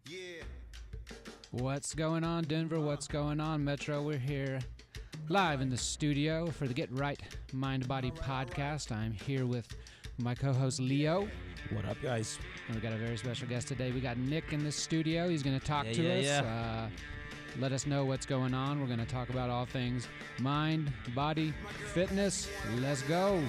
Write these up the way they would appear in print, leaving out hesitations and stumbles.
Yeah. What's going on, Denver? What's going on, Metro? We're here live in the studio for the Get Right Mind Body podcast. I'm here with my co-host Leo. What up, guys? And we got a very special guest today. We got Nick in the studio. He's going to talk to us. Let us know what's going on. We're going to talk about all things mind, body, fitness. Let's go.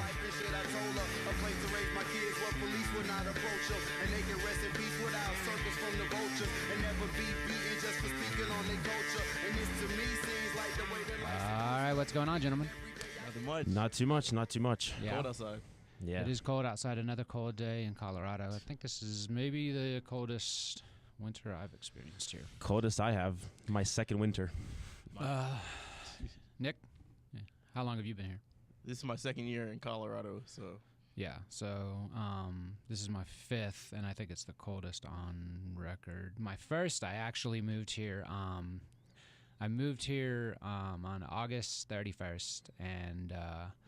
All right, what's going on, gentlemen? Nothing much. Not too much. Yeah. Cold outside. Yeah. It is cold outside. Another cold day in Colorado. I think this is maybe the coldest winter I've experienced here. Coldest I have. My second winter. Nick, how long have you been here? This is my second year in Colorado, so Yeah, so this is my fifth, and I think it's the coldest on record. My first, I actually moved here. I moved here on August 31st, and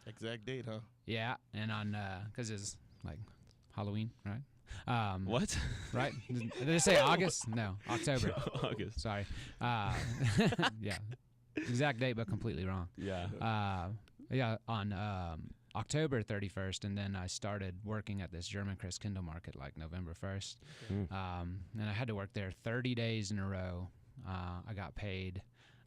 exact date, huh? yeah, and on because it's like Halloween, right? What? Right? Did I say August? No, October. August. Sorry. Yeah, exact date, but completely wrong. Yeah. Yeah, on October 31st, and then I started working at this German Christkindl market like November 1st. And I had to work there 30 days in a row. I got paid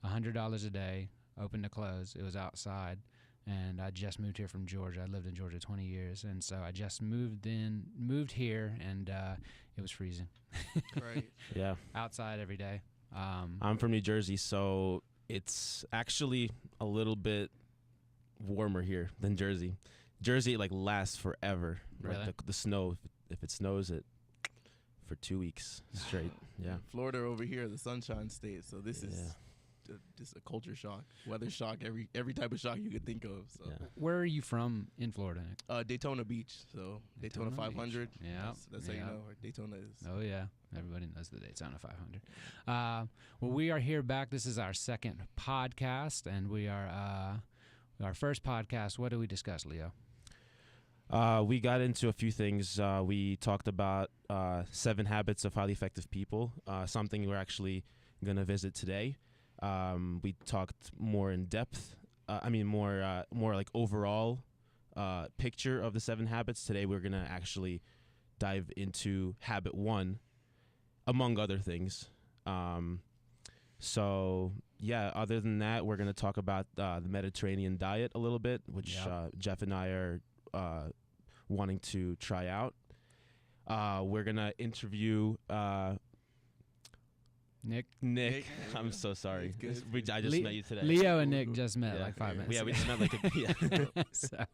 $100 a day, open to close. It was outside, and I just moved here from Georgia. I lived in Georgia 20 years, and so I just moved here, and it was freezing. Right. Yeah. Outside every day. I'm from New Jersey, so it's actually a little bit warmer here than Jersey. Jersey like lasts forever. Really? Like the snow, if it snows it for 2 weeks straight. Yeah. Florida over here, the Sunshine State. So this is just a culture shock, weather shock, every type of shock you could think of. So Where are you from in Florida, Nick? Daytona Beach. So Daytona 500. Beach. Yeah. That's how you know where Daytona is. Oh, yeah. Everybody knows the Daytona 500. Well, we are here back. This is our second podcast, and we are our first podcast. What do we discuss, Leo? We got into a few things. We talked about 7 habits of highly effective people, something we're actually going to visit today. We talked more in depth. More like overall picture of the 7 habits. Today we're going to actually dive into habit 1, among other things. So, yeah, other than that, we're going to talk about the Mediterranean diet a little bit, which Jeff and I are wanting to try out. We're going to interview Nick. I'm so sorry. I just met you today. Leo and Nick just met like 5 minutes ago. ago. We just met like so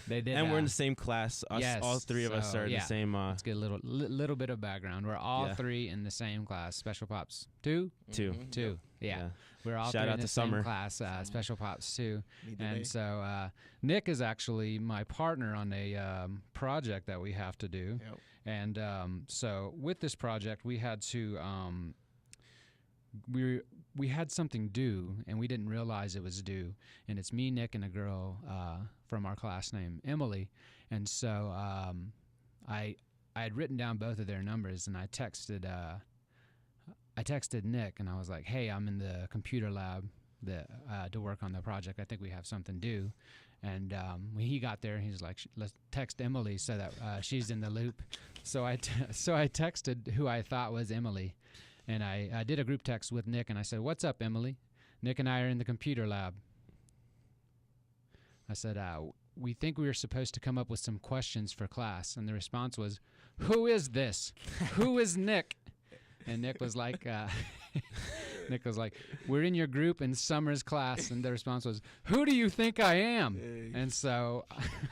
they did. And we're in the same class. Yes, all 3 of us are in the same. Let's get a little bit of background. We're all 3 in the same class. Special Pops 2? 2. 2. Yeah. We're all Shout 3 out in the to same Summer. class. Special Pops 2. And so Nick is actually my partner on a project that we have to do. Yep. And so with this project, we had to we had something due, and we didn't realize it was due. And it's me, Nick, and a girl from our class named Emily. And so I had written down both of their numbers, and I texted Nick, and I was like, "Hey, I'm in the computer lab to work on the project. I think we have something due." And when he got there, he's like, "Let's text Emily so that she's in the loop." So I texted who I thought was Emily, and I did a group text with Nick, and I said, "What's up, Emily? Nick and I are in the computer lab." I said, "We think we were supposed to come up with some questions for class," and the response was, "Who is this? Who is Nick?" And Nick was like, "We're in your group in Summer's class." And the response was, "Who do you think I am?" Hey. And so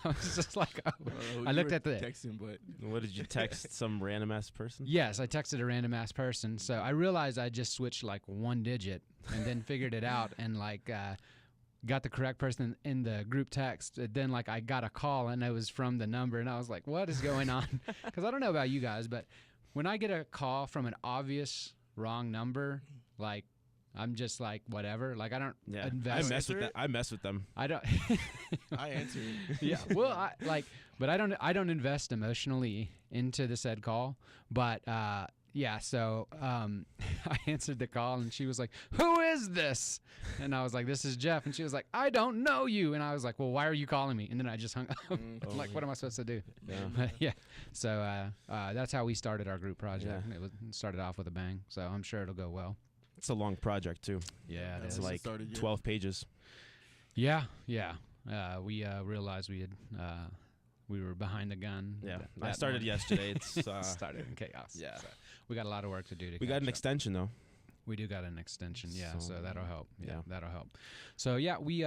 I was just like, I looked at the texting, but What did you text? Some random ass person? Yes, I texted a random ass person. So I realized I just switched like one digit and then figured it out and like got the correct person in the group text. Then like I got a call and it was from the number, and I was like, what is going on? Because I don't know about you guys, but when I get a call from an obvious wrong number, like I'm just like whatever. Like I don't Yeah, invest. I mess with them. I don't. I answer it. Yeah. Well, but I don't invest emotionally into the said call. But yeah. So I answered the call, and she was like, "Who is this?" And I was like, "This is Jeff." And she was like, "I don't know you." And I was like, "Well, why are you calling me?" And then I just hung up. Like, what am I supposed to do? Yeah. Yeah. So that's how we started our group project. It started off with a bang. So I'm sure it'll go well. It's a long project too. Yeah, it It's is. like Started yet? 12 pages. Yeah. We realized we were behind the gun. Yeah, I that started morning. yesterday. It's Started in chaos. Yeah. So we got a lot of work to do. we got an extension though. We do got an extension. Yeah. So So, that'll help. Yeah, yeah. that'll help. So yeah, we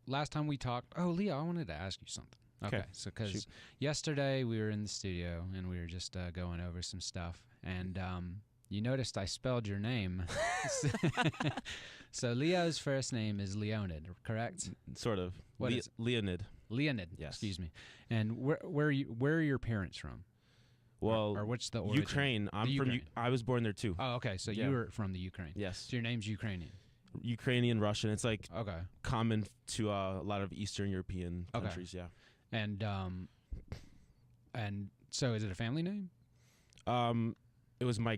last time we talked. Oh, Leo, I wanted to ask you something. Okay. So because Shoot. yesterday we were in the studio and we were just going over some stuff, and you noticed I spelled your name. So Leo's first name is Leonid, correct? Sort of. What is it? Leonid. Leonid. Yes. Excuse me. And where are your parents from? Well, or what's the origin? Ukraine. I'm from. Ukraine. I was born there too. Oh, okay. So Yeah. you were from the Ukraine. Yes. So your name's Ukrainian. Ukrainian, Russian. It's like Okay. common to a lot of Eastern European Okay. countries. Yeah. And so is it a family name? It was my.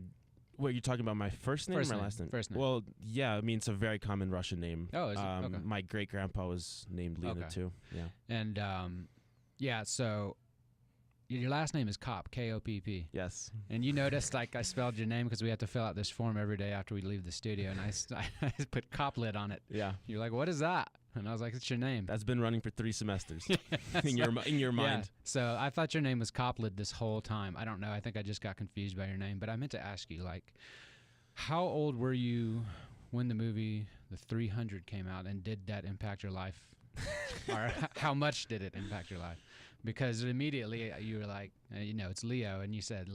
What, you're talking about my first name First or my name. last name? First name. Well, yeah. I mean, it's a very common Russian name. Oh, is it? Okay. My great grandpa was named Leonid Okay. too. Yeah. And yeah. So your last name is Kopp, K-O-P-P. Yes. And you noticed like I spelled your name because we have to fill out this form every day after we leave the studio, and I put Coplet on it. Yeah. You're like, what is that? And I was like, it's your name. That's been running for 3 semesters in your Yeah. mind. So I thought your name was Coplet this whole time. I don't know. I think I just got confused by your name. But I meant to ask you, like, how old were you when the movie The 300 came out, and did that impact your life? Or how much did it impact your life? Because immediately you were like, it's Leo, and you said,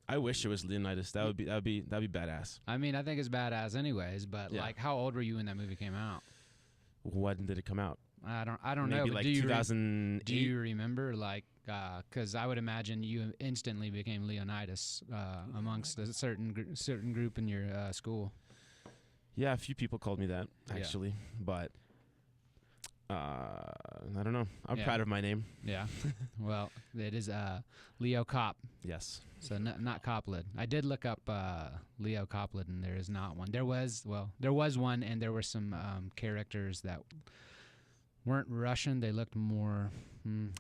I wish it was Leonidas. That'd be badass. I mean, I think it's badass anyways. But Yeah. like, how old were you when that movie came out? When did it come out? I don't know. Maybe But like do you 2008. do you remember, like, because I would imagine you instantly became Leonidas amongst a certain group in your school. Yeah, a few people called me that Yeah. actually, but I don't know. I'm Yeah. proud of my name. Yeah. Well, it is Leo Kopp. Yes. So not Copland. I did look up Leo Copland, and there is not one. There was one, and there were some characters that weren't Russian. They looked more,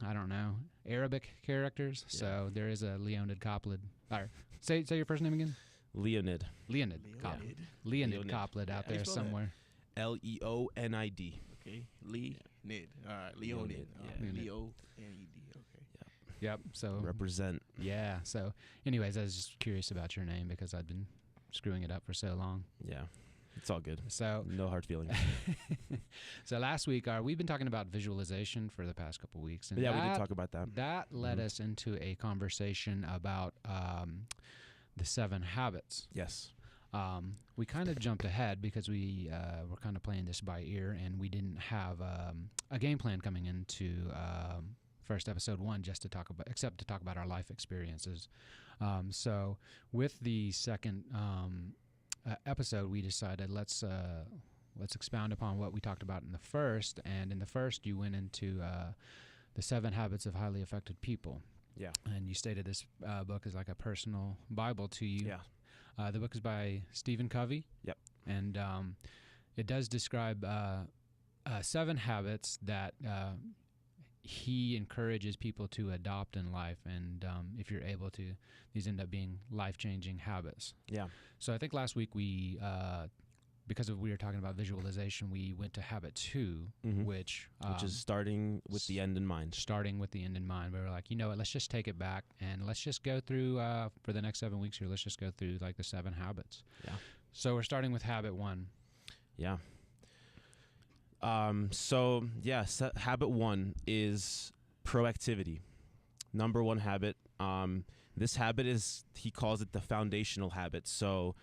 I don't know, Arabic characters. Yeah. So there is a Leonid Copland. All right. Say your first name again. Leonid. Leonid Copland. Leonid Leonid. Copland out How you there spell that? somewhere. Leonid. Okay. Leonid. All right. Leonid. Yeah. Leonid. Leo-N-E-D. Okay. Yep. So Represent. yeah. So anyways, I was just curious about your name because I've been screwing it up for so long. Yeah. It's all good. So No hard feelings. so last week we've been talking about visualization for the past couple weeks, and Yeah, we that, did talk about that. That led Mhm. us into a conversation about the 7 habits. Yes. We kind of jumped ahead because we were kind of playing this by ear, and we didn't have a game plan coming into first episode 1 just to talk about our life experiences. So with the second episode, we decided let's expound upon what we talked about in the first. And in the first, you went into the 7 habits of highly effective people. Yeah. And you stated this book is like a personal Bible to you. Yeah. The book is by Stephen Covey. Yep. And it does describe 7 habits that he encourages people to adopt in life. And if you're able to, these end up being life-changing habits. Yeah. So I think last week we were talking about visualization, we went to habit 2, Mhm. which Which is starting with the end in mind. starting with the end in mind. We were like, you know what, let's just take it back and let's just go through for the next 7 weeks here. Let's just go through like the 7 habits. Yeah. So we're starting with habit 1. Yeah. Habit 1 is proactivity. Number 1 habit. This habit he calls it the foundational habit. So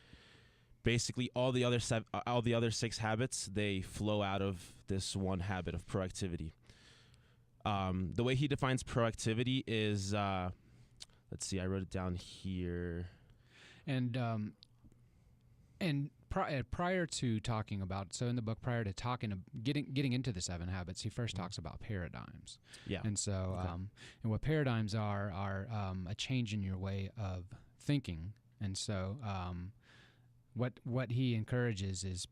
basically all the other 6 habits, they flow out of this one habit of proactivity. The way he defines proactivity is, let's see, I wrote it down here. And prior to talking about, so in the book, prior to getting into the 7 habits, he first talks about paradigms. Yeah. And so, and what paradigms are a change in your way of thinking. And so, what he encourages is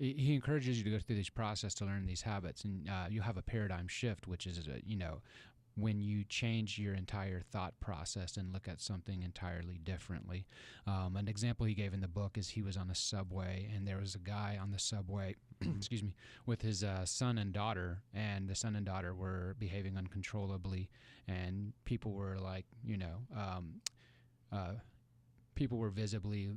he encourages you to go through this process to learn these habits, and you have a paradigm shift, which is when you change your entire thought process and look at something entirely differently. An example he gave in the book is he was on a subway, and there was a guy on the subway, excuse me, with his son and daughter, and the son and daughter were behaving uncontrollably, and people were people were visibly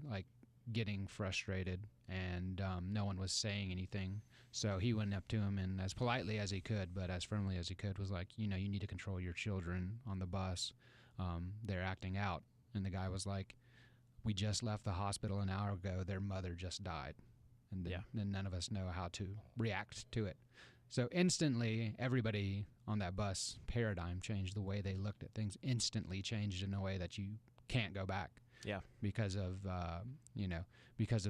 getting frustrated, and no one was saying anything. So he went up to him and as politely as he could, but as firmly as he could, was like, you need to control your children on the bus. They're acting out. And the guy was like, we just left the hospital an hour ago. Their mother just died. And then none of us know how to react to it. So instantly, everybody on that bus paradigm changed. The way they looked at things instantly changed in a way that you can't go back. Yeah. Because of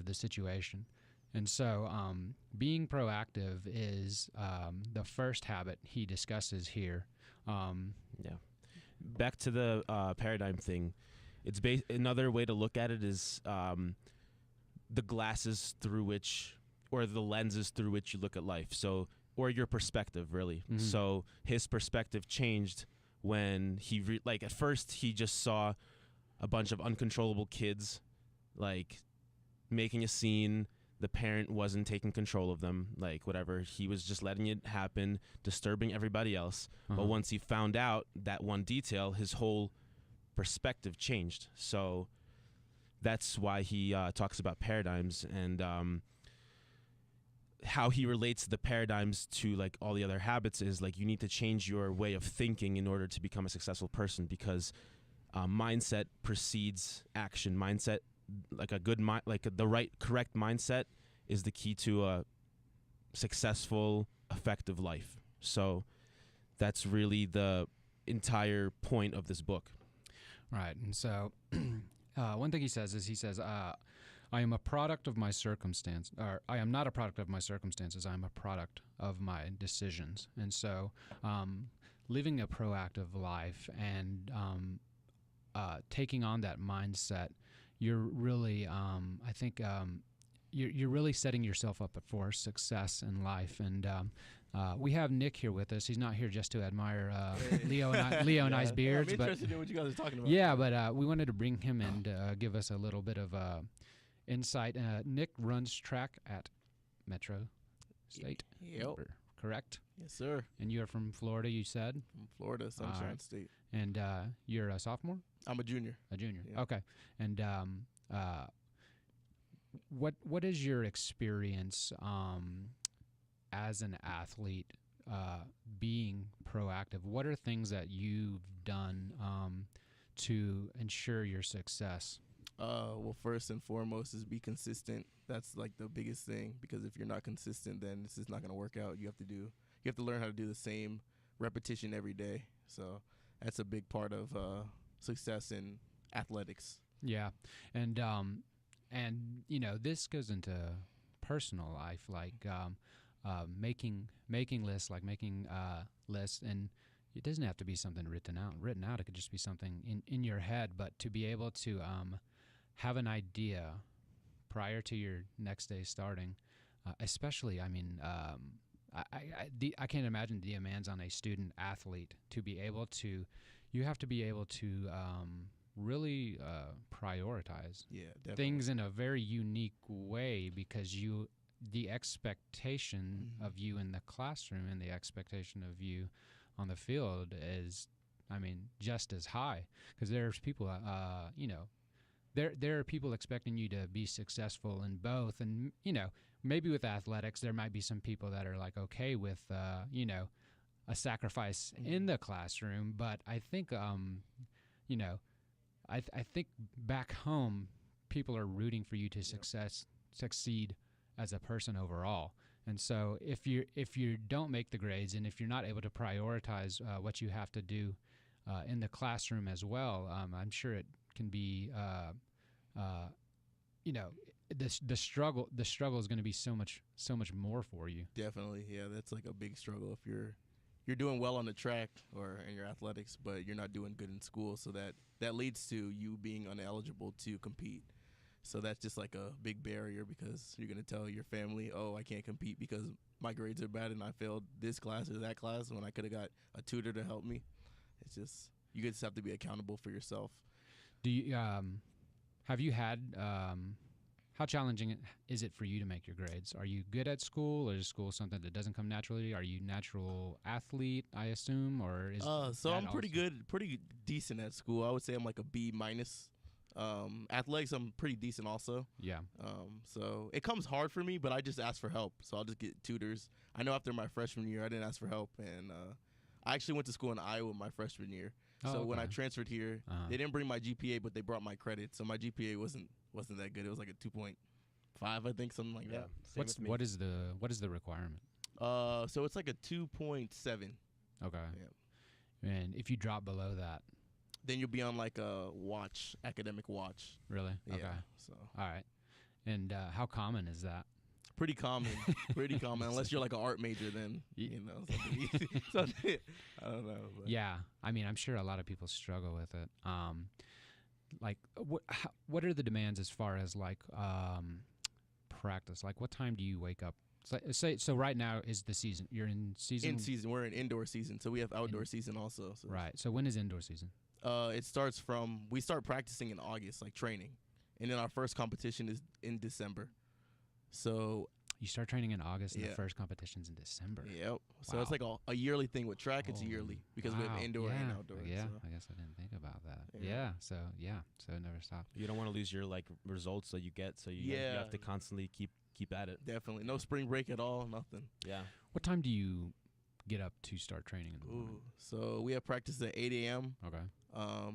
the situation. And so being proactive is the first habit he discusses here. Back to the paradigm thing. It's another way to look at it is the glasses through which, or the lenses through which you look at life. So, or your perspective, really. Mm-hmm. So his perspective changed when he at first he just saw a bunch of uncontrollable kids making a scene. The parent wasn't taking control of them, whatever. He was just letting it happen, disturbing everybody else. Uh-huh. But once he found out that one detail, his whole perspective changed. So that's why he talks about paradigms and how he relates the paradigms to all the other habits is you need to change your way of thinking in order to become a successful person, because mindset precedes action. Mindset, a good mind, the correct mindset is the key to a successful, effective life. So that's really the entire point of this book. Right. And so one thing he says, I am a product of my circumstance, or I am not a product of my circumstances. I am a product of my decisions. And so living a proactive life and taking on that mindset, you're really, I think, you're really setting yourself up for success in life. And we have Nick here with us. He's not here just to admire Leo and I's beards. I'm interested in what you guys are talking about. Yeah, but we wanted to bring him and give us a little bit of insight. Nick runs track at Metro State. Yep. Correct? Yes, sir. And you're from Florida, you said? From Florida, Sunshine right. State. And you're a sophomore? I'm a junior. A junior. Yeah. Okay. And what is your experience as an athlete being proactive? What are things that you've done to ensure your success? Well, first and foremost is be consistent. That's the biggest thing, because if you're not consistent, then this is not going to work out. You have to learn how to do the same repetition every day. So that's a big part of success in athletics. Yeah. And this goes into personal life, making lists, making lists, and it doesn't have to be something written out. It could just be something in your head, but to be able to have an idea prior to your next day starting, especially, I can't imagine the demands on a student athlete to be able to, you have to be able to really prioritize things in a very unique way, because the expectation of you in the classroom and the expectation of you on the field is, just as high, because there's people, there are people expecting you to be successful in both. And, maybe with athletics, there might be some people that are okay with, a sacrifice in the classroom. But I think, I think back home, people are rooting for you to succeed as a person overall. And so if you don't make the grades, and if you're not able to prioritize what you have to do in the classroom as well, I'm sure it can be you know, the struggle is going to be so much more for you. Definitely, yeah, that's like a big struggle if you're doing well on the track or in your athletics, but you're not doing good in school, so that leads to you being ineligible to compete. So that's just like a big barrier because you're gonna tell your family, "Oh, I can't compete because my grades are bad and I failed this class or that class when I could have got a tutor to help me." It's just you just have to be accountable for yourself. Do you have you had how challenging is it for you to make your grades? Are you good at school, or is school something that doesn't come naturally? Are you natural athlete, I assume, or is So I'm pretty also- good, pretty decent at school. I would say I'm like a B minus. Athletics, I'm pretty decent also. Yeah. So it comes hard for me, but I just ask for help. So I'll just get tutors. I know after my freshman year, I didn't ask for help, and I actually went to school in Iowa my freshman year. So when I okay. transferred here, they didn't bring my GPA, but they brought my credit. So my GPA wasn't that good. It was like a 2.5, I think, something like that. What is the requirement? So it's like a 2.7. Okay. Yeah. And if you drop below that, Then you'll be on like a academic watch. really? Yeah. Okay. So All right. And how common is that? pretty common, unless you're like an art major, then something easy. Something, I don't know. But. Yeah, I mean, I'm sure a lot of people struggle with it. Like, what are the demands as far as like practice? Like, what time do you wake up? So right now is the season. You're in season. In season, we're in indoor season, so we have outdoor season also. So. Right. So when is indoor season? It starts we start practicing in August, like training, and then our first competition is in December. So You start training in August, and Yeah. the first competition's in December. yep. So Wow. it's like a yearly thing with track. It's a yearly because we have Wow. indoor yeah. and outdoor. Yeah, so. I guess I didn't think about that. Yeah. So it never stops. You don't want to lose your like results that you get, so you Yeah. have to constantly keep at it. Definitely no spring break at all. Nothing. Yeah. What time do you get up to start training in the morning? Ooh. So we have practice at 8 a.m. Okay.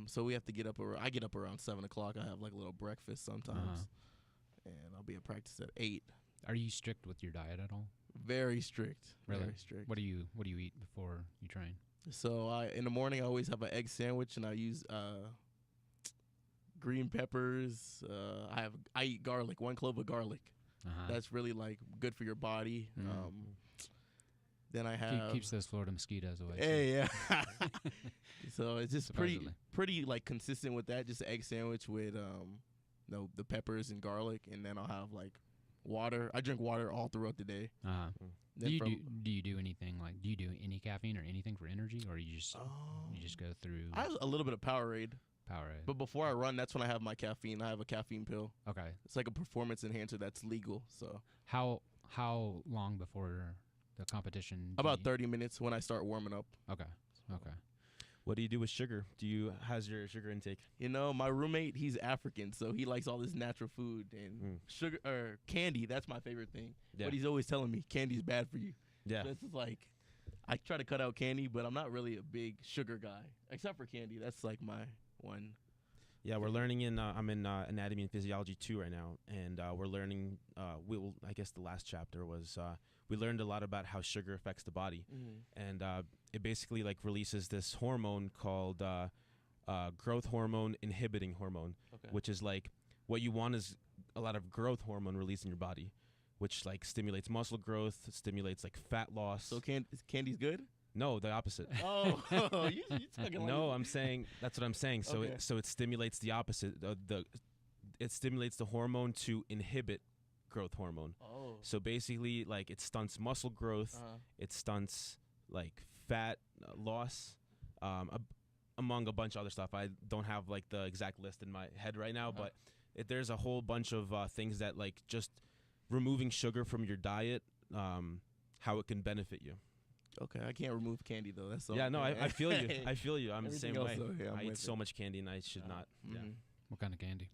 So we have to get up. I get up around 7 o'clock. I have like a little breakfast sometimes, Uh-huh. and I'll be at practice at 8. Are you strict with your diet at all? Very strict. Really? Very strict. What do you eat before you train? So in the morning I always have an egg sandwich, and I use green peppers. I eat garlic, 1 clove of garlic. Uh-huh. That's really like good for your body. Then I have Keeps those Florida mosquitoes away. too. Hey, yeah. So it's just Supposedly. pretty like consistent with that. Just an egg sandwich with the peppers and garlic, and then I'll have like water. I drink water all throughout the day. Uh-huh. Then Do you do anything like? Do you do any caffeine or anything for energy, or you just go through I have a little bit of Powerade, Powerade? but before I run, that's when I have my caffeine. I have a caffeine pill. Okay. It's like a performance enhancer that's legal. So How long before the competition? do about you- 30 minutes when I start warming up. Okay. Okay. What do you do with sugar? How's your sugar intake? My roommate, he's African, so he likes all this natural food and sugar or candy. That's my favorite thing. Yeah. But he's always telling me candy's bad for you. Yeah. So it's just like I try to cut out candy, but I'm not really a big sugar guy, except for candy. That's like my one. Yeah, we're learning I'm in anatomy and physiology 2 right now, and we're learning. I guess the last chapter was we learned a lot about how sugar affects the body, and it basically like releases this hormone called growth hormone inhibiting hormone, Okay. which is like what you want is a lot of growth hormone released in your body, which like stimulates muscle growth, stimulates like fat loss. So candy's good? No, the opposite. Oh, you talking like No, I'm saying that's what I'm saying. So Okay. it stimulates the opposite. It stimulates the hormone to inhibit growth hormone. Oh. So basically, like it stunts muscle growth. It stunts like fat loss, among a bunch of other stuff. I don't have like the exact list in my head right now, but there's a whole bunch of things that like just removing sugar from your diet, how it can benefit you. Okay, I can't remove candy though. That's all. Yeah, no, I feel you. I feel you. I'm the Everything same else, way. though, yeah, I'm I eat with so it. much candy, and I should not. Yeah. What kind of candy?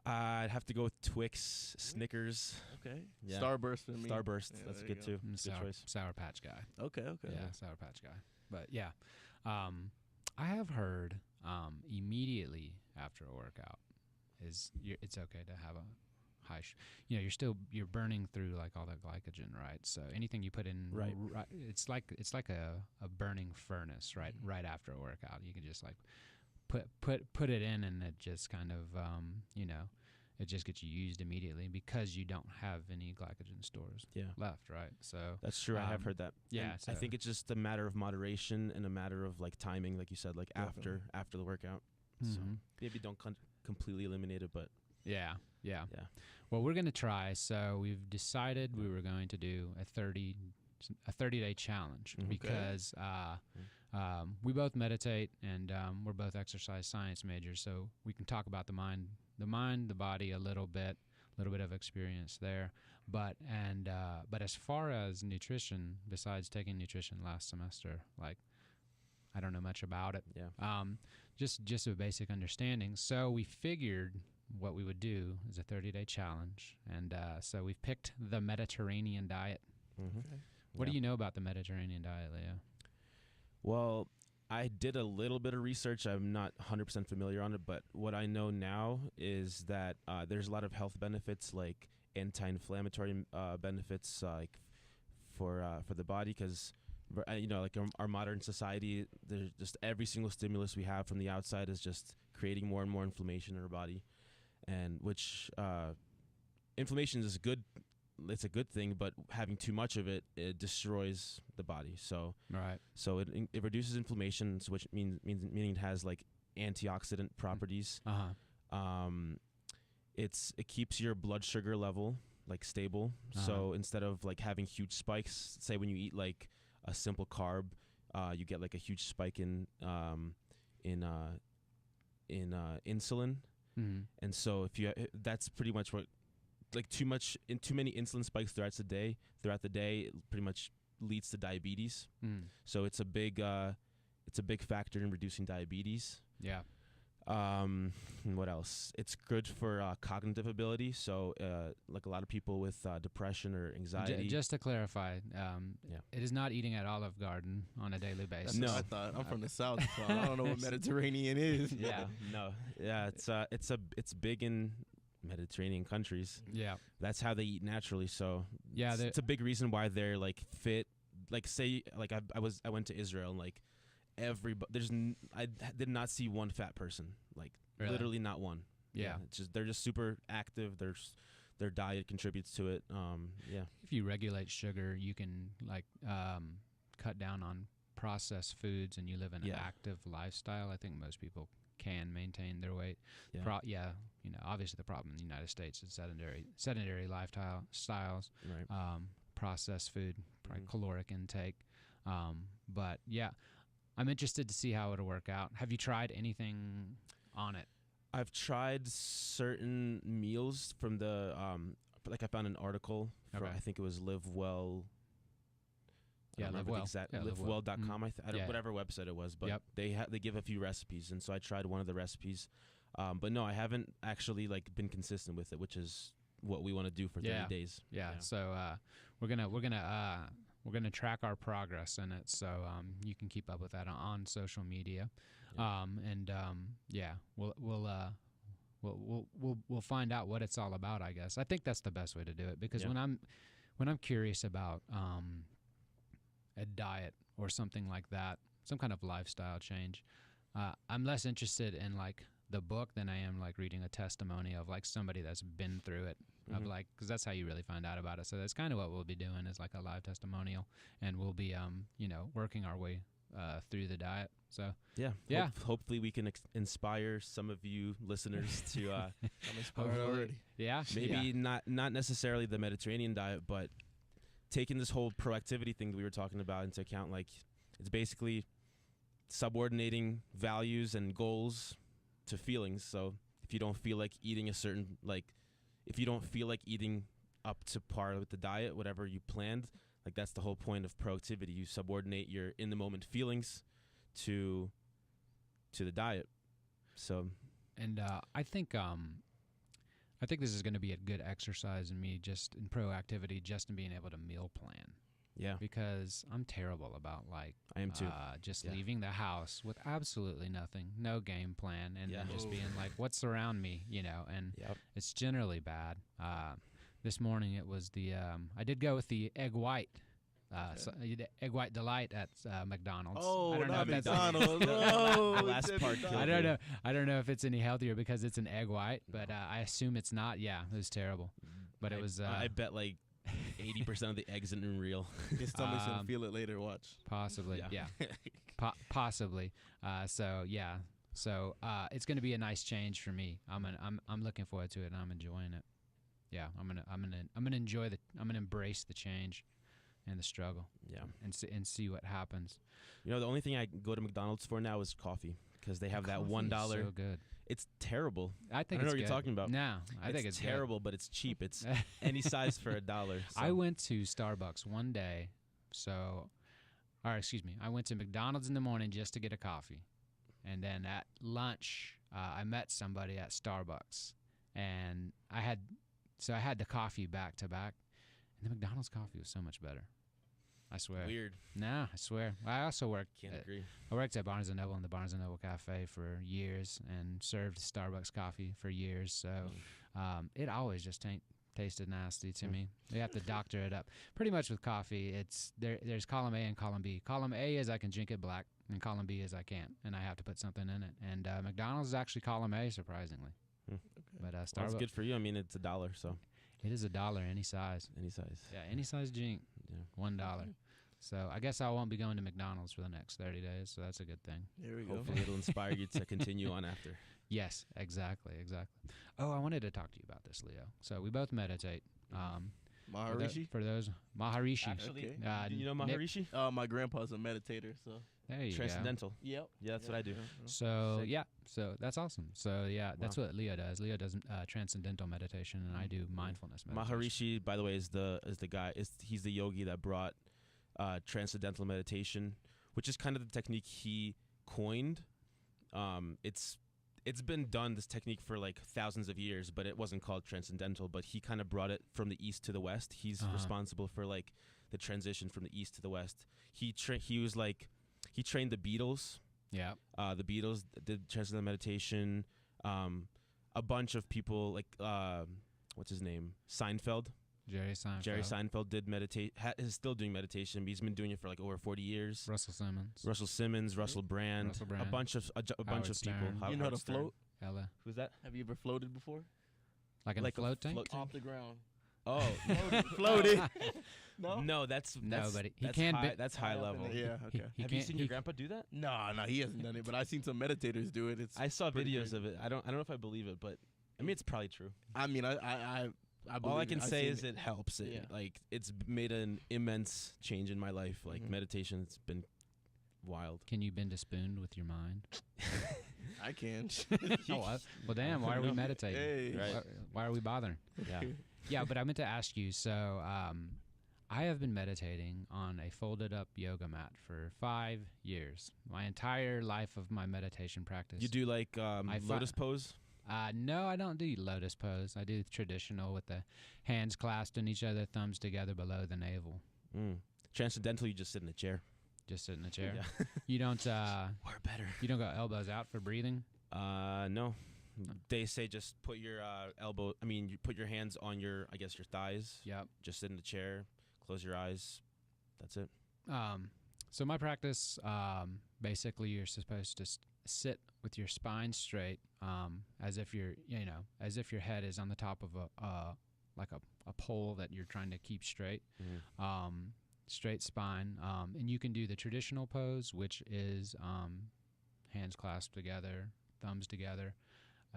I'd have to go with Twix, Snickers, Okay. Yeah. Starburst for me. Starburst. Yeah, That's there you good go. too. Good choice. Sour Patch guy. Okay. Yeah, Sour Patch guy. But yeah, I have heard immediately after a workout it's okay to have a high. You're burning through like all that glycogen, right? So anything you put in, Right. it's like a burning furnace, right? Mm-hmm. Right after a workout, you can just like put it in, and it just kind of it just gets used immediately because you don't have any glycogen stores left, right? So that's true. I have heard that. Yeah, And so I think it's just a matter of moderation and a matter of like timing, like you said, like Definitely. after the workout. So maybe don't completely eliminate it, but yeah. Yeah. Well, we're gonna try. So we've decided we were going to do a 30-day challenge because we both meditate and we're both exercise science majors, so we can talk about the mind, the body a little bit of experience there. But as far as nutrition, besides taking nutrition last semester, like I don't know much about it. Yeah. Just a basic understanding. So we figured what we would do is a 30-day challenge, and so we've picked the Mediterranean diet. Mm-hmm. Okay. What do you know about the Mediterranean diet, Leo? Well, I did a little bit of research. I'm not 100% familiar on it, but what I know now is that there's a lot of health benefits, like anti-inflammatory benefits, like for the body, because like our modern society, there's just every single stimulus we have from the outside is just creating more and more inflammation in our body, and which inflammation is good. It's a good thing, but having too much of it destroys the body. So it reduces inflammation, which meaning it has like antioxidant properties. It keeps your blood sugar level like stable. So instead of like having huge spikes, say when you eat like a simple carb, you get like a huge spike in insulin. And so if that's pretty much what, like too many insulin spikes throughout the day, it pretty much leads to diabetes. So it's a big factor in reducing diabetes. Yeah. What else? It's good for cognitive ability. So like a lot of people with depression or anxiety. Just to clarify, it is not eating at Olive Garden on a daily basis. That's what I thought. I'm from the South, so I don't know what Mediterranean is. It's big in Mediterranean countries. Yeah, that's how they eat naturally. So yeah, it's a big reason why they're like fit. Like say, like I went to Israel and like everybody. I did not see one fat person. Like literally not one. Yeah, it's just they're just super active. Their diet contributes to it. If you regulate sugar, you can like cut down on processed foods, and you live in an active lifestyle. I think most people can maintain their weight. Obviously the problem in the United States is sedentary lifestyle styles, right. Processed food, caloric intake. But yeah, I'm interested to see how it'll work out. Have you tried anything on it? I've tried certain meals from the like I found an article for I think it was Live Well. Livewell.com. Whatever website it was, but they give a few recipes, and so I tried one of the recipes. But no, I haven't actually like been consistent with it, which is what we want to do for 30 days. Yeah. So we're gonna track our progress in it, so you can keep up with that on social media. We'll find out what it's all about. I guess I think that's the best way to do it, because when I'm curious about a diet or something like that, some kind of lifestyle change, I'm less interested in like the book than I am like reading a testimony of like somebody that's been through it, of like, because that's how you really find out about it. So that's kind of what we'll be doing, is like a live testimonial, and we'll be working our way through the diet. So hopefully we can inspire some of you listeners to I'm inspired already. Maybe not necessarily the Mediterranean diet, but taking this whole proactivity thing that we were talking about into account. Like, it's basically subordinating values and goals to feelings. So if you don't feel like eating if you don't feel like eating up to par with the diet, whatever you planned, like that's the whole point of proactivity. You subordinate your in the moment feelings to the diet. So, and I think this is going to be a good exercise in me, just in proactivity, just in being able to meal plan. Yeah. Because I'm terrible about like I am too. Just leaving the house with absolutely nothing, no game plan, and then just being like, what's around me, and it's generally bad. This morning it was I did go with the egg white So, the egg white delight at McDonald's. Oh, I don't know not if that's McDonald's. The last it's at part McDonald's. I don't know. I don't know if it's any healthier because it's an egg white, but I assume it's not. Yeah, it was terrible. But it was I bet like 80% of the eggs isn't real. Your stomach's gonna feel it later. Watch. possibly. Yeah, possibly. So it's going to be a nice change for me. I'm looking forward to it, and I'm enjoying it. Yeah, I'm gonna enjoy I'm gonna embrace the change and the struggle. Yeah. and see what happens. You know, the only thing I go to McDonald's for now is coffee because they have that Coffee $1. is so good. It's terrible. I think I don't know it's what you're good. talking about. No, I think it's terrible, but it's cheap. It's any size for $1. So. I went to Starbucks one day, I went to McDonald's in the morning just to get a coffee, and then at lunch I met somebody at Starbucks, and I had the coffee back to back, and the McDonald's coffee was so much better. I swear. Weird. Nah, I swear. I also worked. Can't agree. I worked at Barnes & Noble in the Barnes & Noble Cafe for years and served Starbucks coffee for years. So it always just tasted nasty to me. You have to doctor it up. Pretty much with coffee, there's column A and column B. Column A is I can drink it black, and column B is I can't, and I have to put something in it. And McDonald's is actually column A, surprisingly. Okay. But Well, Starbucks, that's good for you. I mean, it's $1, so it is $1 any size. any size. Yeah, any size drink, Yeah. $1. So I guess I won't be going to McDonald's for the next 30 days, so that's a good thing. There we go. Hopefully, it'll inspire you to continue on after. Yes, exactly. Oh, I wanted to talk to you about this, Leo. So we both meditate. Maharishi. For those Maharishi. Actually, Okay. do you know Nick- Maharishi? My grandpa's a meditator, so. There you go. Transcendental. Yep. Yeah, that's what I do. So Sick. so that's awesome. So that's what Leo does. Leo does transcendental meditation, and I do mindfulness meditation. Maharishi, by the way, is the guy. He's the yogi that brought transcendental meditation, which is kind of the technique he coined. It's been done, this technique, for like thousands of years, but it wasn't called transcendental. But he kind of brought it from the east to the west. He's responsible for like the transition from the east to the west. He trained the Beatles. Yeah. The Beatles did transcendental meditation. A bunch of people like what's his name? Seinfeld. Jerry Seinfeld. Jerry Seinfeld did meditate. Is still doing meditation. But he's been doing it for like over 40 years. Russell Simmons. Russell Brand. Russell Brand. A bunch of Howard people. Stern. You know how to float? Ella. Who's that? Have you ever floated before? Like in Like a a float tank? float tank? Off the ground. Oh, Floated. No. no, that's but he that's can't high, be- that's high High up in level. the- Yeah. Okay. He Have you can't- seen he- your grandpa do that? No, he hasn't done it, but I've seen some meditators do it. It's. I saw pretty videos crazy. of it. I don't know if I believe it, but I mean it's probably true. I mean, I believe All I it. can I've say seen is it helps. Yeah. Like it's made an immense change in my life. Like Mhm. meditation's been wild. Can you bend a spoon with your mind? I can. Well, damn. Why are we meditating? Hey. Right. Why are we bothering? Yeah. Yeah, but I meant to ask you. So, I have been meditating on a folded up yoga mat for 5 years. My entire life of my meditation practice. You do like I lotus pose? No, I don't do lotus pose. I do traditional with the hands clasped in each other, thumbs together below the navel. Transcendental, you just sit in a chair. Just sit in a chair. Yeah. You don't. Or better. You don't go elbows out for breathing. No. They say just put your you put your hands on your thighs. Yep. Just sit in the chair, close your eyes. That's it. So my practice, basically, you're supposed to sit with your spine straight, as if your head is on the top of a pole that you're trying to keep straight. Straight spine, and you can do the traditional pose, which is hands clasped together, thumbs together,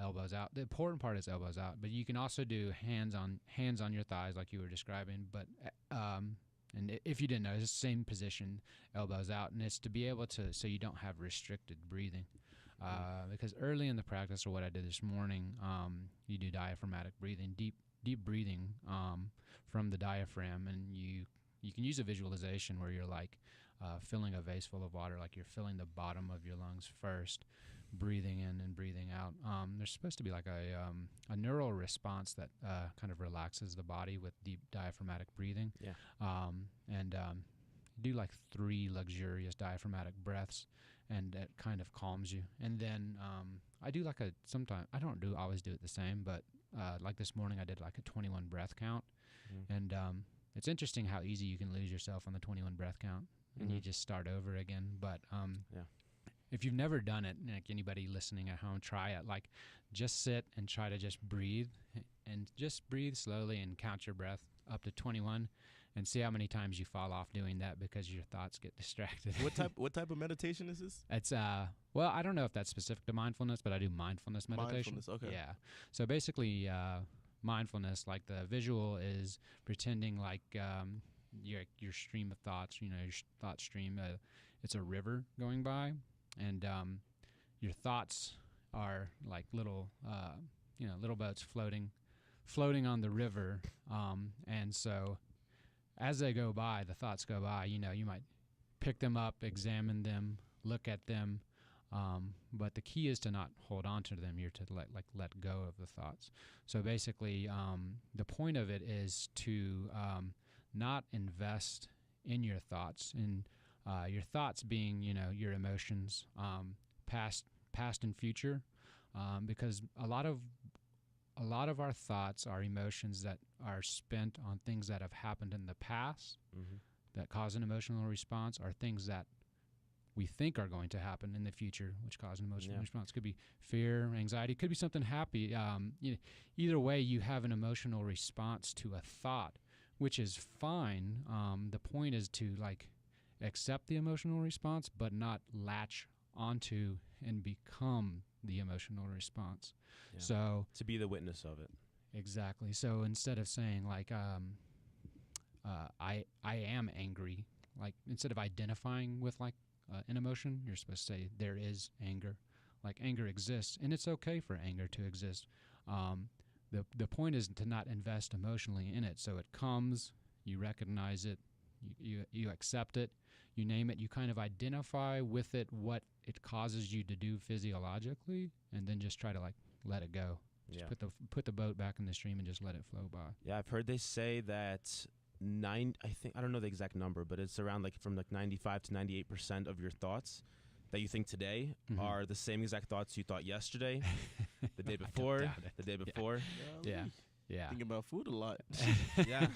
elbows out. The important part is elbows out, but you can also do hands on your thighs, like you were describing. But and if you didn't know, it's the same position, elbows out, and it's to be able to, so you don't have restricted breathing. Because early in the practice, or what I did this morning, you do diaphragmatic breathing, deep breathing from the diaphragm, and you can use a visualization where you're like filling a vase full of water, like you're filling the bottom of your lungs first, breathing in and breathing out. There's supposed to be like a neural response that kind of relaxes the body with deep diaphragmatic breathing. Yeah. And do like 3 luxurious diaphragmatic breaths, and that kind of calms you. And then I do like sometimes I don't always do it the same, but like this morning I did like a 21 breath count, and it's interesting how easy you can lose yourself on the 21 breath count, and you just start over again. But if you've never done it, like anybody listening at home, try it. Like, just sit and try to just breathe, and just breathe slowly and count your breath up to 21, and see how many times you fall off doing that because your thoughts get distracted. What type of meditation is this? It's well, I don't know if that's specific to mindfulness, but I do mindfulness meditation. Mindfulness, okay. Yeah. So basically, mindfulness, like the visual is pretending like your stream of thoughts, your thought stream, it's a river going by, and your thoughts are like little little boats floating on the river, and so as they go by, the thoughts go by, you might pick them up, examine them, look at them, but the key is to not hold on to them. You're to let go of the thoughts. So basically, the point of it is to not invest in your thoughts, and your thoughts being, your emotions, past and future, because a lot of our thoughts are emotions that are spent on things that have happened in the past that cause an emotional response, or things that we think are going to happen in the future, which cause an emotional response. Could be fear, anxiety, could be something happy. Either way, you have an emotional response to a thought, which is fine. The point is to accept the emotional response, but not latch onto and become the emotional response. Yeah. So to be the witness of it. Exactly. So instead of saying I am angry, instead of identifying with an emotion, you're supposed to say there is anger. Anger exists, and it's okay for anger to exist. The point is to not invest emotionally in it. So it comes, you recognize it, you accept it, you name it, you kind of identify with it what it causes you to do physiologically, and then just try to let it go. Just put the boat back in the stream and just let it flow by. Yeah, I've heard they say that I don't know the exact number, but it's around from 95 to 98% of your thoughts that you think today are the same exact thoughts you thought yesterday, the day before, the day before. Yeah. Thinking about food a lot. Yeah.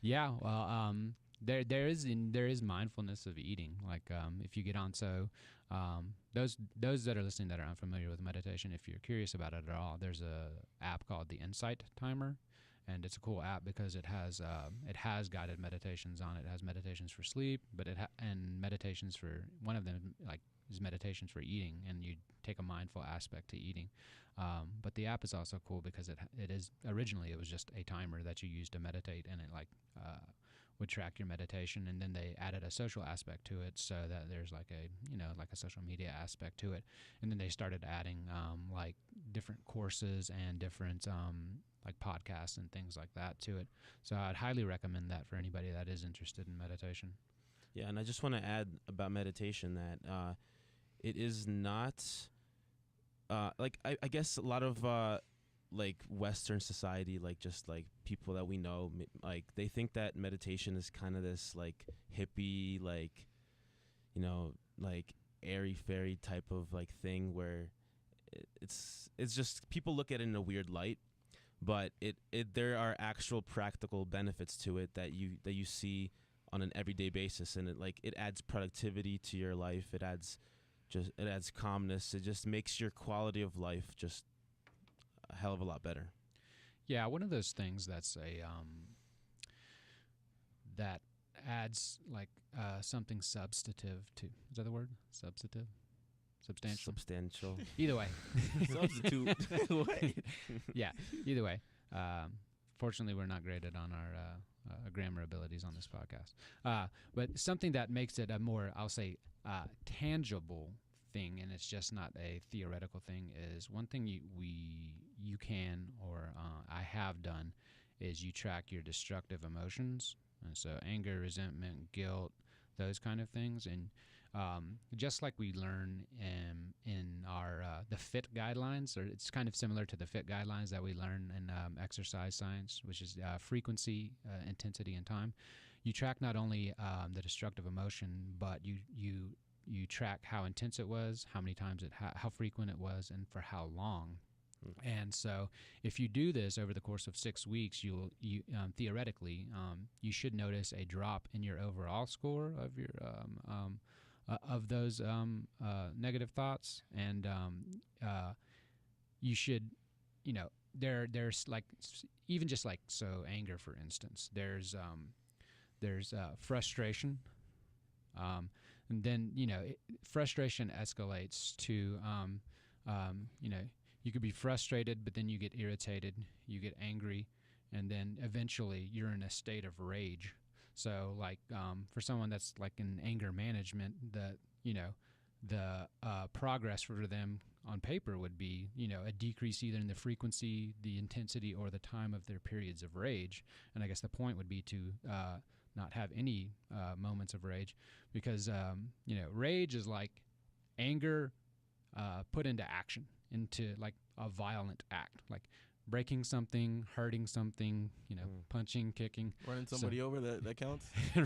Yeah. Well, there is mindfulness of eating. If you get on, those that are listening that are unfamiliar with meditation, if you're curious about it at all, there's a app called the Insight Timer, and it's a cool app because it has guided meditations on it. It has meditations for sleep, but and meditations for, one of them is meditations for eating, and you take a mindful aspect to eating. But the app is also cool because it is originally it was just a timer that you use to meditate, and it would track your meditation, and then they added a social aspect to it so that there's a social media aspect to it, and then they started adding different courses and different podcasts and things like that to it. So I'd highly recommend that for anybody that is interested in meditation. Yeah, and I just want to add about meditation that it is not I guess a lot of Western society, people that we know, they think that meditation is kind of this hippie, airy fairy type of thing where it's just people look at it in a weird light, but there are actual practical benefits to it that you see on an everyday basis, and it adds productivity to your life. It adds calmness. It just makes your quality of life just a hell of a lot better. Yeah, one of those things that's that adds something substantive to, is that the word? Substantive? Substantial? Either way. Substitute. What? Yeah, either way. Fortunately, we're not graded on our grammar abilities on this podcast. But something that makes it a more, I'll say, tangible thing, and it's just not a theoretical thing, is one thing you can, or I have done, is you track your destructive emotions. And so anger, resentment, guilt, those kind of things. And just like we learn in our the FIT guidelines, or it's kind of similar to the FIT guidelines that we learn in exercise science, which is frequency, intensity, and time. You track not only the destructive emotion, but you track how intense it was, how many times how frequent it was, and for how long. And so, if you do this over the course of 6 weeks, you theoretically you should notice a drop in your overall score of your of those negative thoughts, and you should, there's like even just like anger, for instance. There's frustration, and then frustration escalates to you could be frustrated, but then you get irritated, you get angry, and then eventually you're in a state of rage. So, like, for someone that's like in anger management, the progress for them on paper would be, a decrease either in the frequency, the intensity, or the time of their periods of rage. And I guess the point would be to not have any moments of rage, because rage is like anger put into action, into like a violent act, like breaking something, hurting something, punching, kicking, running somebody over. That counts.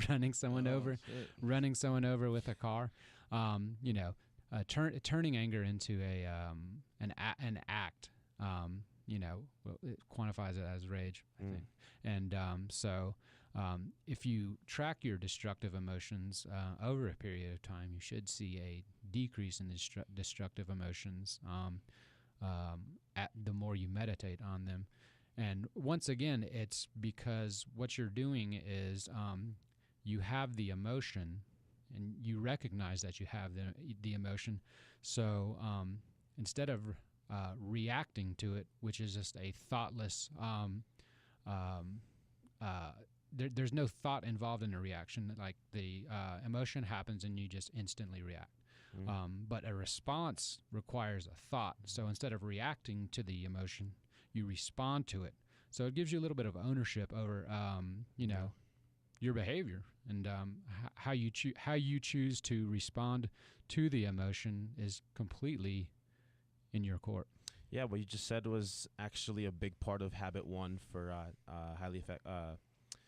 Running someone over, shit. running someone over with a car. Turning anger into an act. It quantifies it as rage, I think. And if you track your destructive emotions over a period of time, you should see a decrease in the destructive emotions the more you meditate on them. And once again, it's because what you're doing is you have the emotion, and you recognize that you have the emotion. So instead of reacting to it, which is just a thoughtless, there's no thought involved in a reaction. Like the emotion happens and you just instantly react. But a response requires a thought. So instead of reacting to the emotion, you respond to it. So it gives you a little bit of ownership over, your behavior, and how you choose to respond to the emotion is completely in your court. Yeah, what you just said was actually a big part of habit 1 for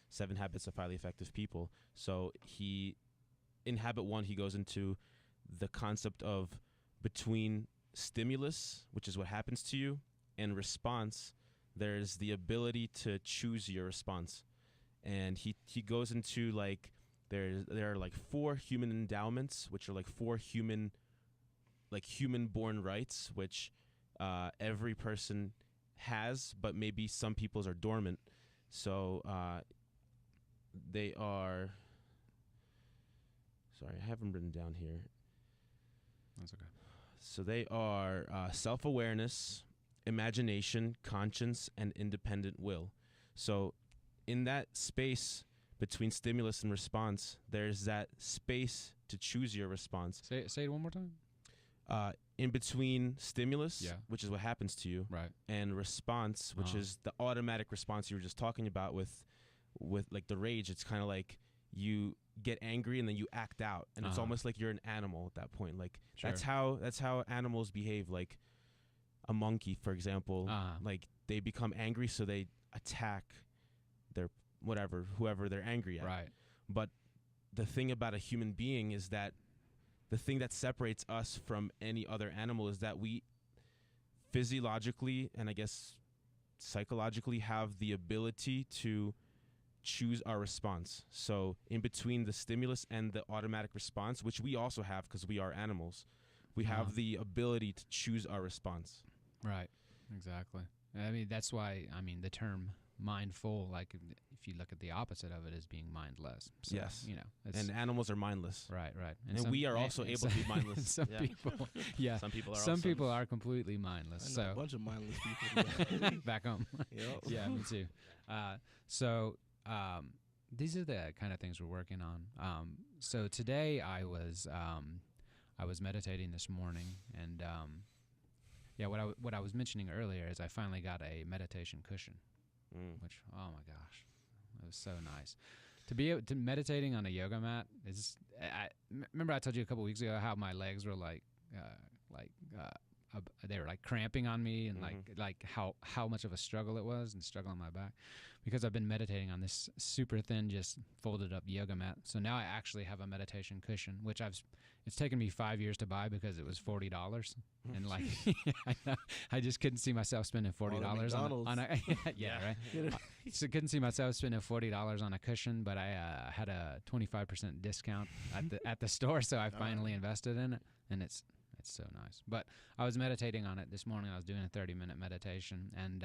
7 habits of highly effective people. So in habit 1, he goes into the concept of between stimulus, which is what happens to you, and response, there's the ability to choose your response. And he goes into like there are like 4 human endowments, which are like 4 human born rights, which every person has, but maybe some people's are dormant. So they are. Sorry, I have them written down here. That's okay. So they are self-awareness, imagination, conscience, and independent will. So in that space between stimulus and response, there's that space to choose your response. Say it one more time. In between stimulus, Yeah. which is what happens to you, Right. and response, which is the automatic response you were just talking about with like the rage. It's kind of like you get angry and then you act out, and it's almost like you're an animal at that point. Like Sure. that's how animals behave. Like a monkey, for example, like they become angry, so they attack their whoever they're angry at. Right. But the thing about a human being is that the thing that separates us from any other animal is that we physiologically and I guess psychologically have the ability to choose our response. So in between the stimulus and the automatic response, which we also have because we are animals, we have the ability to choose our response. Right. Exactly. I mean, that's why, the term mindful, like if you look at the opposite of it as being mindless. So, Yes. It's, And animals are mindless. right. And we are also able to be mindless. Some people, yeah. Some people are Some people are completely mindless. I know So a bunch of mindless people. back home. Yep. Yeah, me too. These are the kind of things we're working on. So today I was meditating this morning, and what I was mentioning earlier is I finally got a meditation cushion, which, oh my gosh, it was so nice. To be able to meditating on a yoga mat is. Remember I told you a couple weeks ago how my legs were like they were like cramping on me, and Mhm. like how much of a struggle it was, and struggle on my back, because I've been meditating on this super thin, just folded up yoga mat. So now I actually have a meditation cushion, which it's taken me 5 years to buy because it was $40, and like I know, I just couldn't see myself spending $40 on a yeah, right. So couldn't see myself spending $40 on a cushion, but I had a 25% discount at the store, so I finally invested in it, and it's so nice. But I was meditating on it this morning. I was doing a 30-minute meditation, and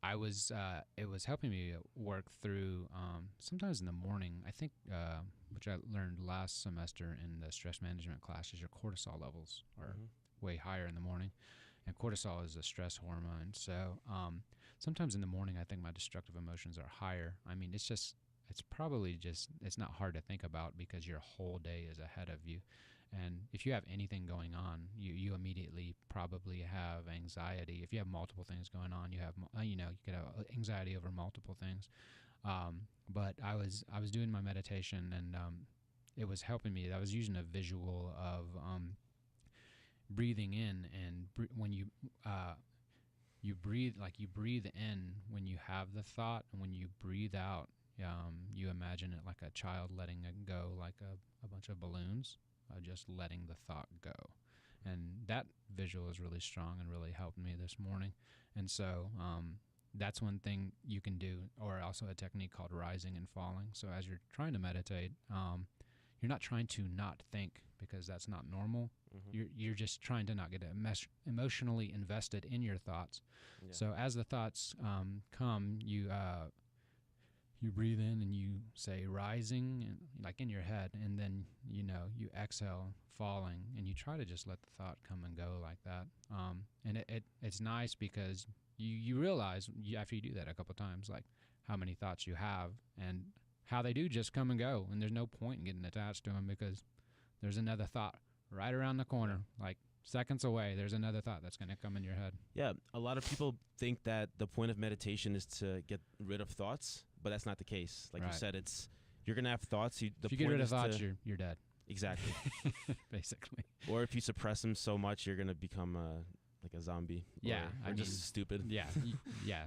it was helping me work through sometimes in the morning. I think which I learned last semester in the stress management class is your cortisol levels are way higher in the morning, and cortisol is a stress hormone. So sometimes in the morning, I think my destructive emotions are higher. I mean, it's probably just, it's not hard to think about because your whole day is ahead of you. And if you have anything going on, you immediately probably have anxiety. If you have multiple things going on, you have, you could have anxiety over multiple things. But I was doing my meditation, and it was helping me. I was using a visual of breathing in, and when you breathe, like you breathe in when you have the thought, and when you breathe out, you imagine it like a child letting it go, like a bunch of balloons. Just letting the thought go. And that visual is really strong and really helped me this morning. And so that's one thing you can do, or also a technique called rising and falling. So as you're trying to meditate, you're not trying to not think, because that's not normal. You're just trying to not get emotionally invested in your thoughts. Yeah. So as the thoughts come, you breathe in and you say rising, and like in your head, and then you exhale falling, and you try to just let the thought come and go like that. And it's nice because you realize after you do that a couple times, like how many thoughts you have and how they do just come and go, and there's no point in getting attached to them because there's another thought right around the corner, like seconds away. There's another thought that's going to come in your head. Yeah, a lot of people think that the point of meditation is to get rid of thoughts, but that's not the case. Like you said, you're going to have thoughts. If you get rid of thoughts, you're dead. Exactly. Basically. Or if you suppress them so much, you're going to become like a zombie. Yeah. Or just stupid. Yeah. Yeah.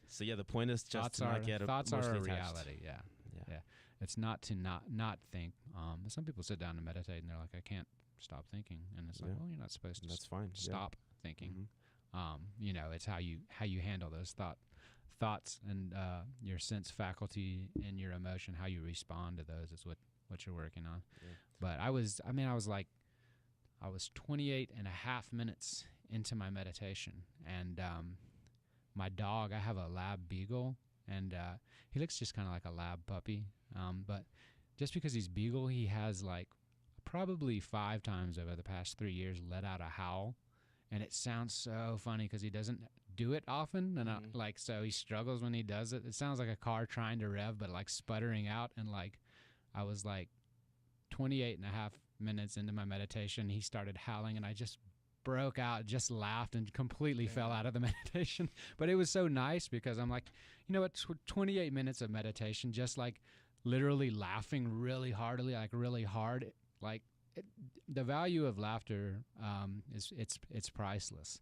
So the point is just to not get thoughts are a attached. reality. Yeah. It's not to not think. Some people sit down and meditate, and they're like, I can't stop thinking, and it's like, well, you're not supposed to. That's fine. Stop thinking. It's how you handle those thoughts and your sense faculty and your emotion, how you respond to those is what you're working on. Yeah. But I was 28 and a half minutes into my meditation, and my dog, I have a lab beagle, and he looks just kind of like a lab puppy, but just because he's beagle, he has like probably 5 times over the past 3 years let out a howl, and it sounds so funny because he doesn't do it often, and so he struggles when he does it. It sounds like a car trying to rev, but like sputtering out. And like I was like 28 and a half minutes into my meditation, he started howling, and I just broke out, just laughed, and completely fell out of the meditation. But it was so nice because I'm like, you know what, 28 minutes of meditation, just like literally laughing really heartily, like really hard. Like the value of laughter is it's priceless.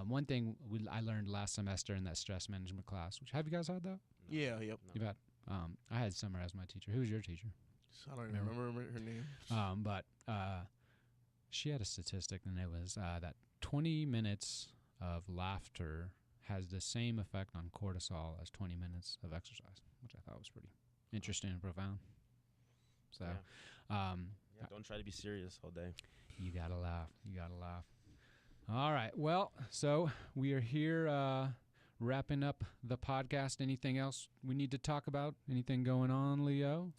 One thing I learned last semester in that stress management class, which, have you guys had that? Yeah, yep. You've had. I had Summer as my teacher. Who was your teacher? I don't even remember her name. But she had a statistic, and it was that 20 minutes of laughter has the same effect on cortisol as 20 minutes of exercise, which I thought was pretty interesting and profound. So, don't try to be serious all day. You gotta laugh. All right. Well, so we are here wrapping up the podcast. Anything else we need to talk about? Anything going on, Leo?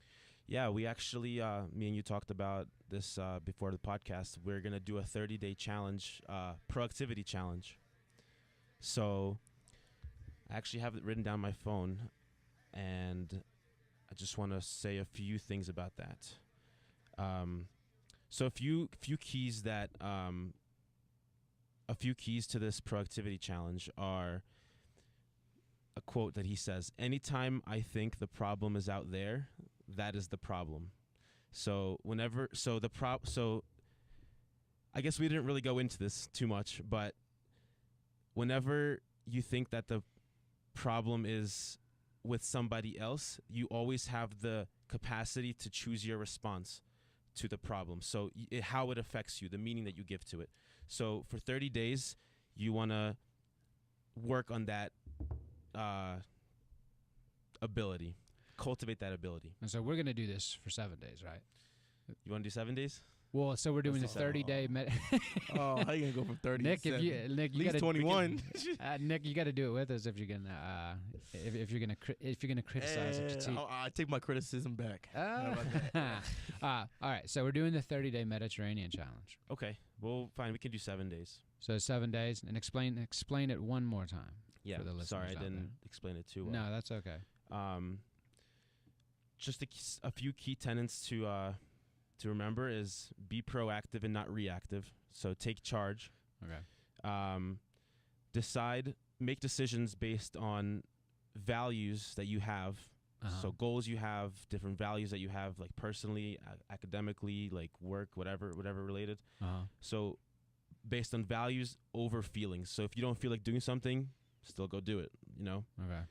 Yeah, we actually, me and you talked about this before the podcast. We're going to do a 30-day challenge, productivity challenge. So I actually have it written down on my phone, and I just want to say a few things about that. So a few keys that a few keys to this productivity challenge are a quote that he says: "Anytime I think the problem is out there, I guess we didn't really go into this too much, but whenever you think that the problem is with somebody else, you always have the capacity to choose your response to the problem. So how it affects you, the meaning that you give to it. So for 30 days, you want to work on that ability, cultivate that ability. And so we're going to do this for 7 days, right? You want to do 7 days? Well, so we're doing the That's 30-day Oh, how you gonna go from 30 Nick, to if 7? you Nick, you At least gotta 21. Nick, you got to do it with us if you're gonna if you're gonna criticize it. I take my criticism back. How about that? All right, so we're doing the 30-day Mediterranean challenge. Okay, well, fine. We can do 7 days. So 7 days, and explain it one more time. Yeah, for the listeners sorry, I out didn't there. explain it too well. No, that's okay. Just a few key tenets to remember is be proactive and not reactive. So take charge. Okay. Make decisions based on values that you have. So goals you have, different values that you have, like personally, academically, like work, whatever related. So based on values over feelings. So if you don't feel like doing something, still go do it, you know? Okay.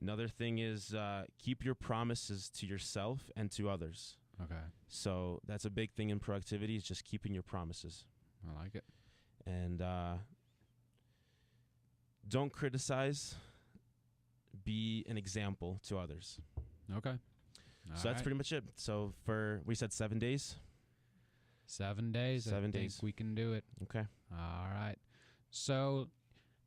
Another thing is keep your promises to yourself and to others. Okay. So that's a big thing in proactivity, is just keeping your promises. I like it. And don't criticize. Be an example to others. Okay. So that's pretty much it. So we said 7 days. 7 days. 7 I days. think we can do it. Okay. All right. So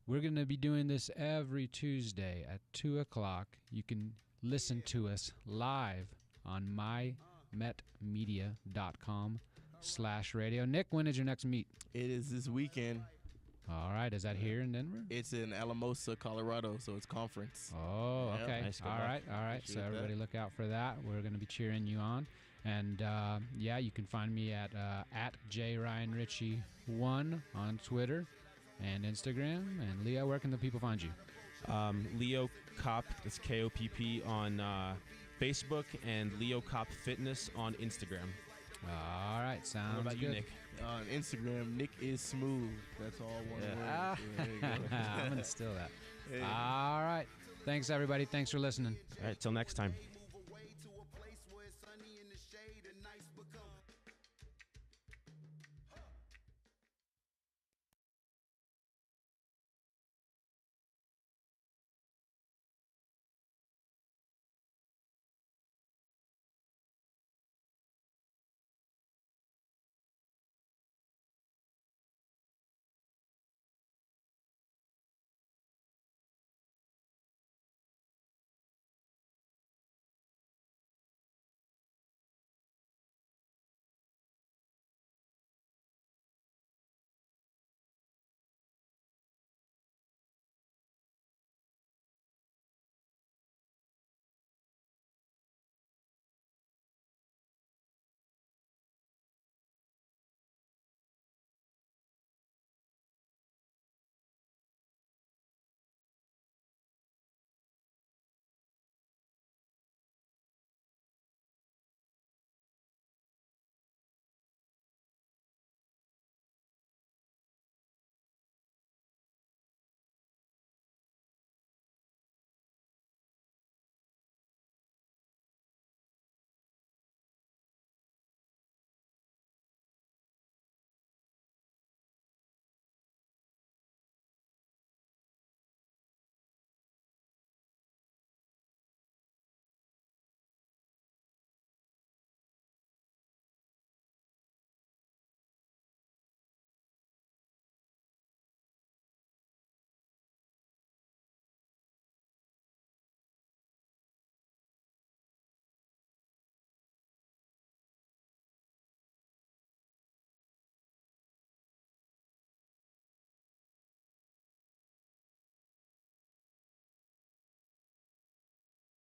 we're going to be doing this every Tuesday at 2 o'clock. You can listen to us live on mymetmedia.com/radio. Nick, when is your next meet? It is this weekend. All right. Is that here in Denver? It's in Alamosa, Colorado, so it's conference. Oh, Yep. okay. Nice, good All luck. right. All right. Appreciate So everybody that. look out for that. We're going to be cheering you on. And, yeah, you can find me at JRyanRitchie1 on Twitter and Instagram. And Leo, where can the people find you? Leo Kopp, that's Kopp on Facebook, and Leo Kopp Fitness on Instagram. All right. Sounds What about good. you, Nick? On Instagram, Nick is smooth. That's all one Yeah. word. Ah. Yeah, there you go. I'm going to steal that. Hey. All right. Thanks, everybody. Thanks for listening. All right, till next time.